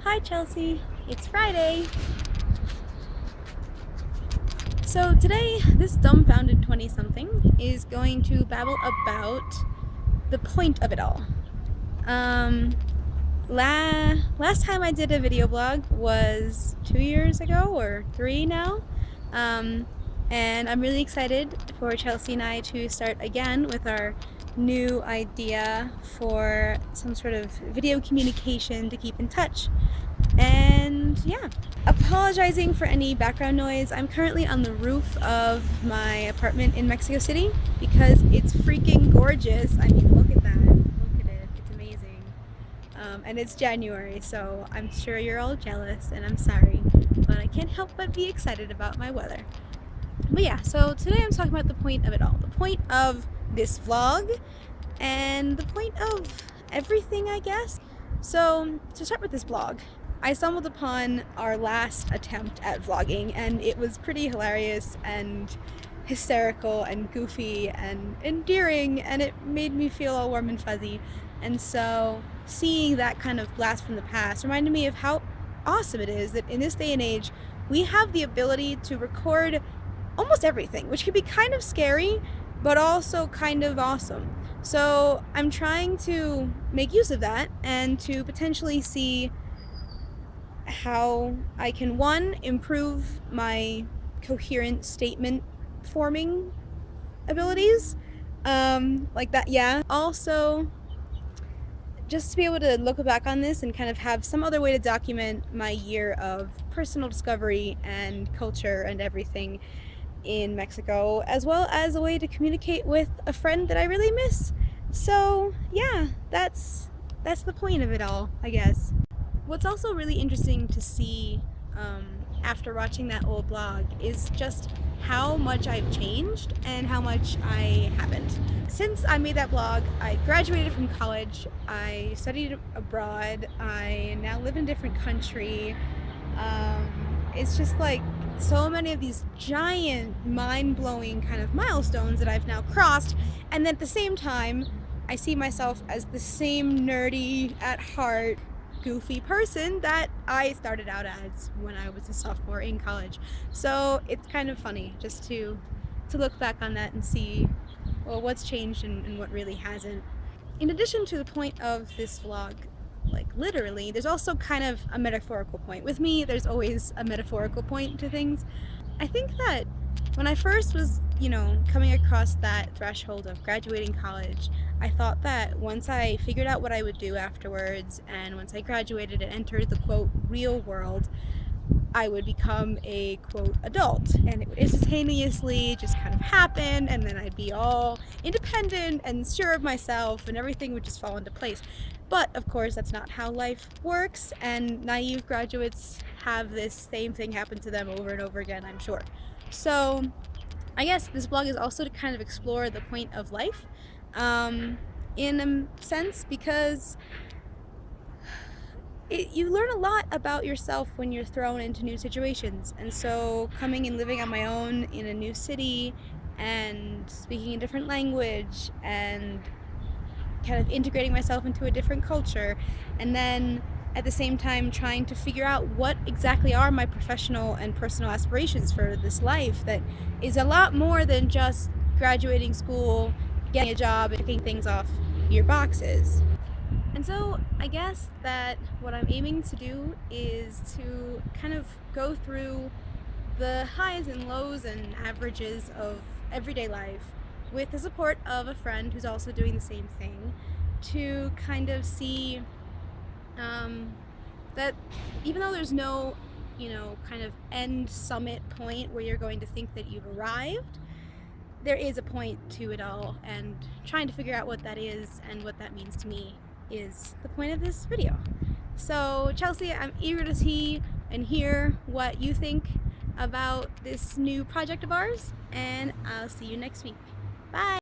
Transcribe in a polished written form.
Hi Chelsea, it's Friday. So today, this dumbfounded 20-something is going to babble about the point of it all. Last time I did a video blog was 2 years ago or 3 now. And I'm really excited for Chelsea and I to start again with our new idea for some sort of video communication to keep in touch. And yeah, apologizing for any background noise. I'm currently on the roof of my apartment in Mexico City because it's freaking gorgeous. I mean, look at that. Look at it. It's amazing. And it's January, so I'm sure you're all jealous, and I'm sorry, but I can't help but be excited about my weather. But yeah, so today I'm talking about the point of it all. The point of this vlog and the point of everything, I guess. So to start with this vlog, I stumbled upon our last attempt at vlogging, and it was pretty hilarious and hysterical and goofy and endearing, and it made me feel all warm and fuzzy. And so seeing that kind of blast from the past reminded me of how awesome it is that in this day and age we have the ability to record almost everything, which can be kind of scary but also kind of awesome. So I'm trying to make use of that and to potentially see how I can, one, improve my coherent statement forming abilities, like that, yeah. Also, just to be able to look back on this and kind of have some other way to document my year of personal discovery and culture and everything in Mexico, as well as a way to communicate with a friend that I really miss. So yeah, that's the point of it all, I guess. What's also really interesting to see after watching that old blog is just how much I've changed and how much I haven't. Since I made that blog, I graduated from college, I studied abroad, I now live in a different country. It's just like so many of these giant, mind-blowing kind of milestones that I've now crossed, and then at the same time, I see myself as the same nerdy, at heart, goofy person that I started out as when I was a sophomore in college. So it's kind of funny just to look back on that and see, well, what's changed and what really hasn't. In addition to the point of this vlog, like literally, there's also kind of a metaphorical point. With me, there's always a metaphorical point to things. I think that when I first was, coming across that threshold of graduating college, I thought that once I figured out what I would do afterwards, and once I graduated and entered the quote real world, I would become a quote adult, and it would instantaneously just kind of happen, and then I'd be all independent and sure of myself, and everything would just fall into place. But of course, that's not how life works, and naive graduates have this same thing happen to them over and over again, I'm sure. So I guess this blog is also to kind of explore the point of life, in a sense, because you learn a lot about yourself when you're thrown into new situations. And so coming and living on my own in a new city and speaking a different language and kind of integrating myself into a different culture, and then at the same time trying to figure out what exactly are my professional and personal aspirations for this life that is a lot more than just graduating school, getting a job, and picking things off your boxes. And so I guess that what I'm aiming to do is to kind of go through the highs and lows and averages of everyday life with the support of a friend who's also doing the same thing, to kind of see that even though there's no, kind of end summit point where you're going to think that you've arrived, there is a point to it all, and trying to figure out what that is and what that means to me is the point of this video. So Chelsea, I'm eager to see and hear what you think about this new project of ours, and I'll see you next week. Bye!